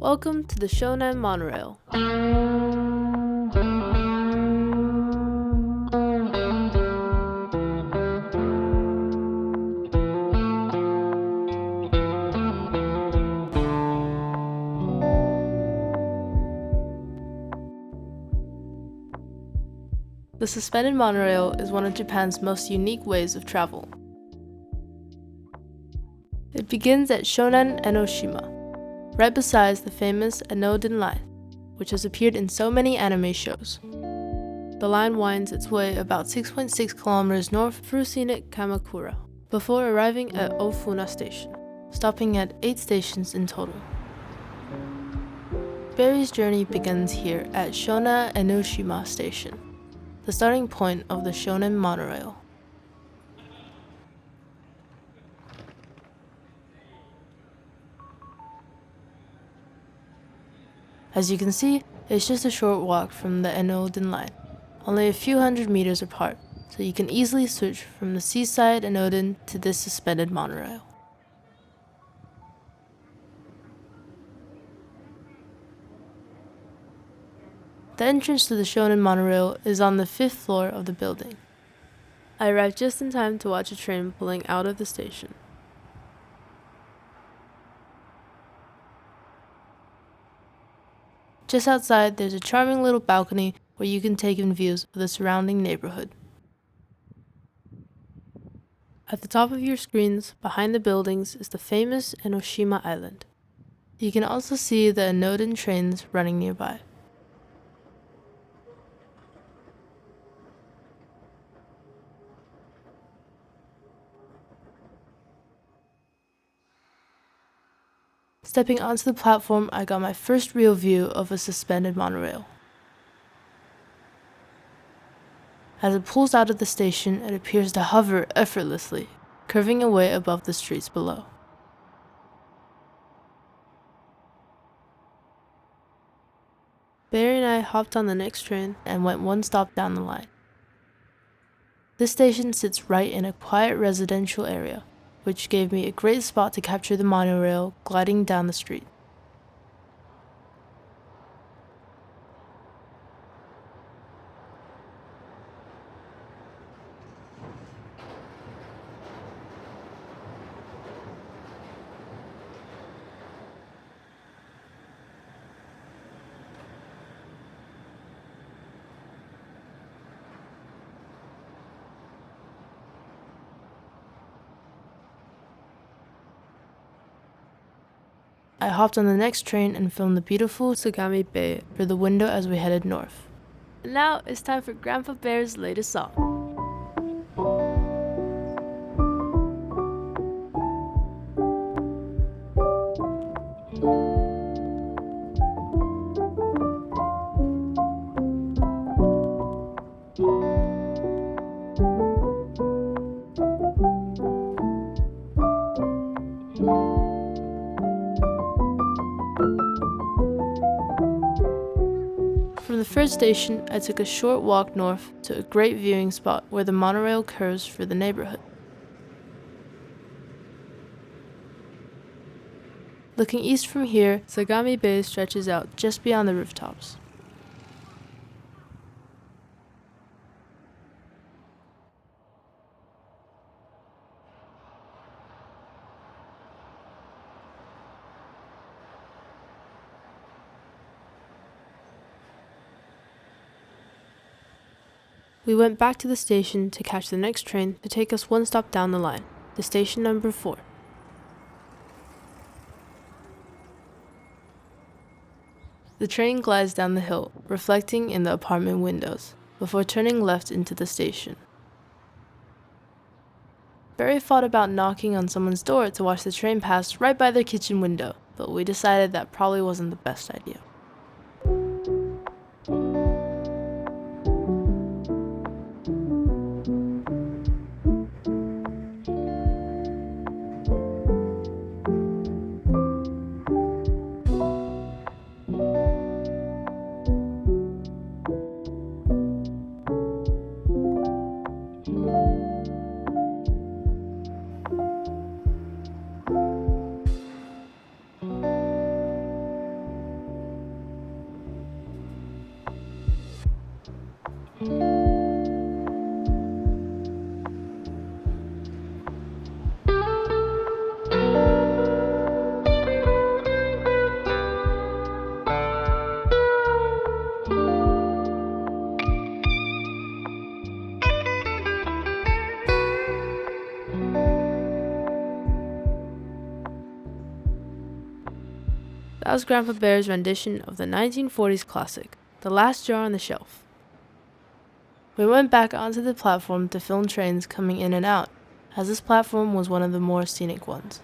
Welcome to the Shonan Monorail. The suspended monorail is one of Japan's most unique ways of travel. It begins at Shonan Enoshima, right beside the famous Enoden line, which has appeared in so many anime shows. The line winds its way about 6.6 kilometers north through scenic Kamakura, before arriving at Ōfuna station, stopping at 8 stations in total. Barry's journey begins here at Shonan Enoshima station, the starting point of the Shonan Monorail. As you can see, it's just a short walk from the Enoden line, only a few hundred meters apart, so you can easily switch from the seaside Enoden to this suspended monorail. The entrance to the Shonan Monorail is on the 5th floor of the building. I arrived just in time to watch a train pulling out of the station. Just outside, there's a charming little balcony where you can take in views of the surrounding neighborhood. At the top of your screens, behind the buildings, is the famous Enoshima Island. You can also see the Enoden trains running nearby. Stepping onto the platform, I got my first real view of a suspended monorail. As it pulls out of the station, it appears to hover effortlessly, curving away above the streets below. Barry and I hopped on the next train and went one stop down the line. This station sits right in a quiet residential area, which gave me a great spot to capture the monorail gliding down the street. I hopped on the next train and filmed the beautiful Sagami Bay through the window as we headed north. And now it's time for Grandpa Bear's latest song. From the first station, I took a short walk north to a great viewing spot where the monorail curves through the neighborhood. Looking east from here, Sagami Bay stretches out just beyond the rooftops. We went back to the station to catch the next train to take us one stop down the line, to station number 4. The train glides down the hill, reflecting in the apartment windows, before turning left into the station. Barry thought about knocking on someone's door to watch the train pass right by their kitchen window, but we decided that probably wasn't the best idea. That was Grandpa Bear's rendition of the 1940s classic, The Last Jar on the Shelf. We went back onto the platform to film trains coming in and out, as this platform was one of the more scenic ones.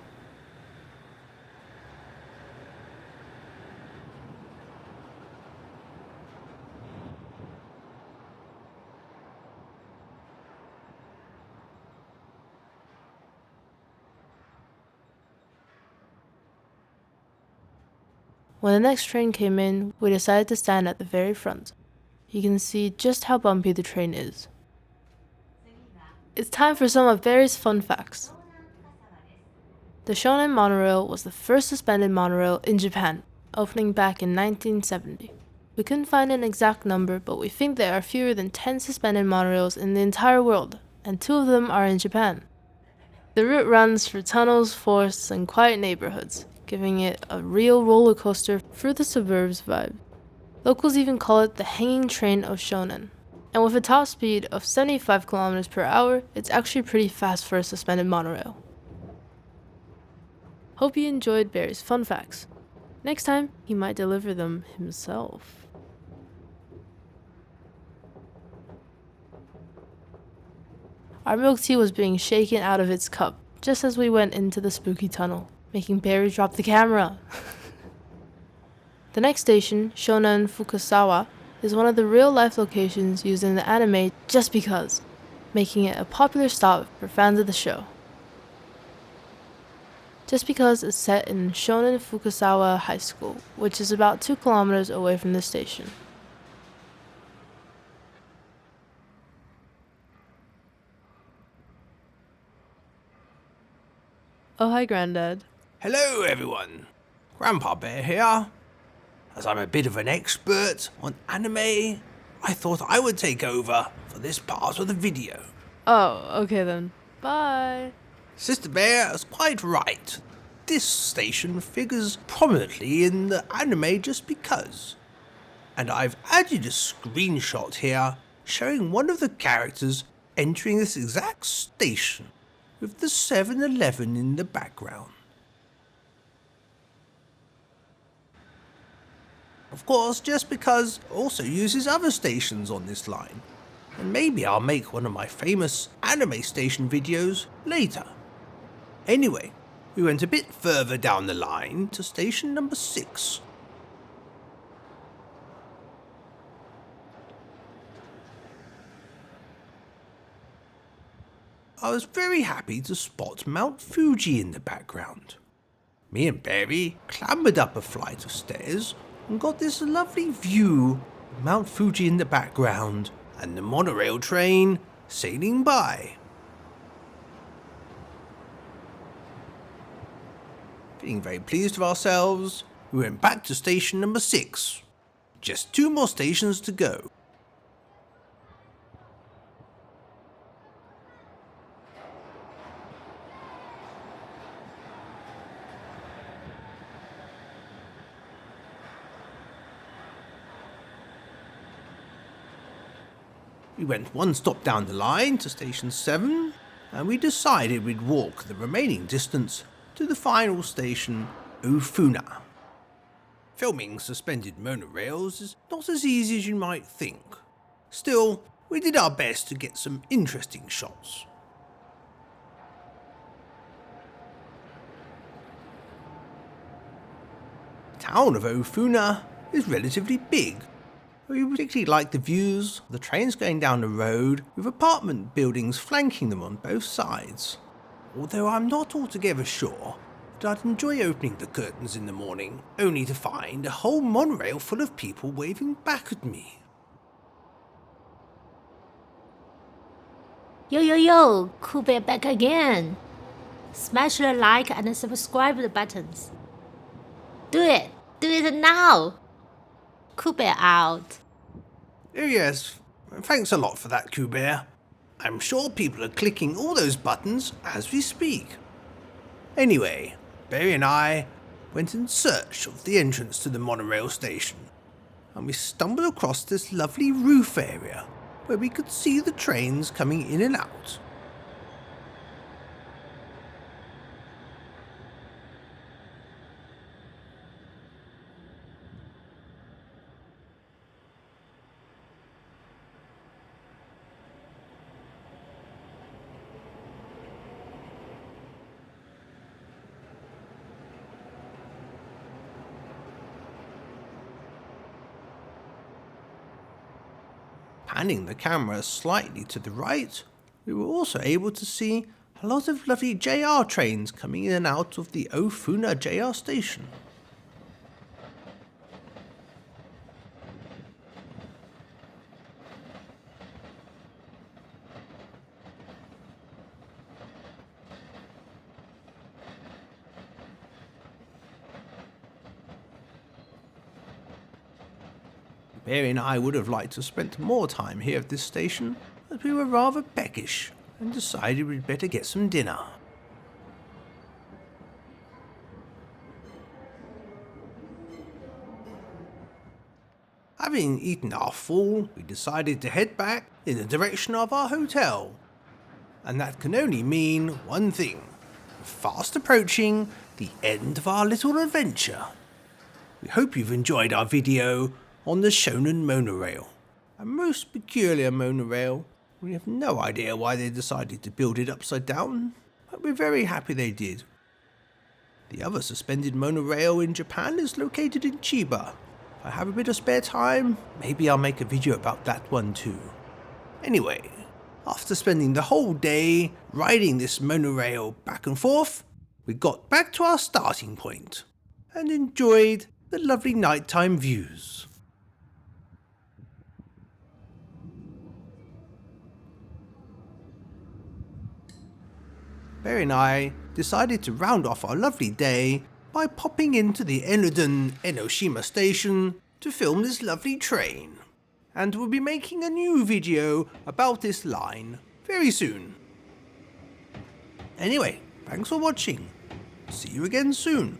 When the next train came in, we decided to stand at the very front. You can see just how bumpy the train is. It's time for some of Barry's fun facts. The Shonan Monorail was the first suspended monorail in Japan, opening back in 1970. We couldn't find an exact number, but we think there are fewer than 10 suspended monorails in the entire world, and 2 of them are in Japan. The route runs through tunnels, forests, and quiet neighborhoods, giving it a real roller coaster through the suburbs vibe. Locals even call it the hanging train of Shonan. And with a top speed of 75 km per hour, it's actually pretty fast for a suspended monorail. Hope you enjoyed Barry's fun facts. Next time, he might deliver them himself. Our milk tea was being shaken out of its cup just as we went into the spooky tunnel, making Barry drop the camera. The next station, Shonan Fukasawa, is one of the real-life locations used in the anime just because, making it a popular stop for fans of the show. Just because it's set in Shonan Fukasawa High School, which is about 2 kilometers away from the station. Oh, hi, Granddad. Hello everyone, Grandpa Bear here. As I'm a bit of an expert on anime, I thought I would take over for this part of the video. Oh, okay then. Bye. Sister Bear is quite right. This station figures prominently in the anime just because. And I've added a screenshot here showing one of the characters entering this exact station with the 7-Eleven in the background. Of course, just because it also uses other stations on this line. And maybe I'll make one of my famous anime station videos later. Anyway, we went a bit further down the line to station number 6. I was very happy to spot Mount Fuji in the background. Me and Barry clambered up a flight of stairs and got this lovely view of Mount Fuji in the background and the monorail train sailing by. Feeling very pleased with ourselves, we went back to station number 6. Just 2 more stations to go. We went 1 stop down the line to station 7, and we decided we'd walk the remaining distance to the final station, Ōfuna. Filming suspended monorails is not as easy as you might think. Still, we did our best to get some interesting shots. The town of Ōfuna is relatively big. We particularly like the views of the trains going down the road with apartment buildings flanking them on both sides. Although I'm not altogether sure that I'd enjoy opening the curtains in the morning only to find a whole monorail full of people waving back at me. Yo, Cool Bear back again. Smash the like and subscribe buttons. Do it now. Cool Bear out. Oh yes, thanks a lot for that, Bear. I'm sure people are clicking all those buttons as we speak. Anyway, Barry and I went in search of the entrance to the monorail station, and we stumbled across this lovely roof area where we could see the trains coming in and out. Panning the camera slightly to the right, we were also able to see a lot of lovely JR trains coming in and out of the Ōfuna JR station. Barry and I would have liked to have spent more time here at this station, but we were rather peckish and decided we'd better get some dinner. Having eaten our full, we decided to head back in the direction of our hotel. And that can only mean one thing: fast approaching the end of our little adventure. We hope you've enjoyed our video on the Shonan Monorail, a most peculiar monorail. We have no idea why they decided to build it upside down, but we're very happy they did. The other suspended monorail in Japan is located in Chiba. If I have a bit of spare time, maybe I'll make a video about that one too. Anyway, after spending the whole day riding this monorail back and forth, we got back to our starting point and enjoyed the lovely nighttime views. Barry and I decided to round off our lovely day by popping into the Enoden Enoshima station to film this lovely train. And we'll be making a new video about this line very soon. Anyway, thanks for watching. See you again soon.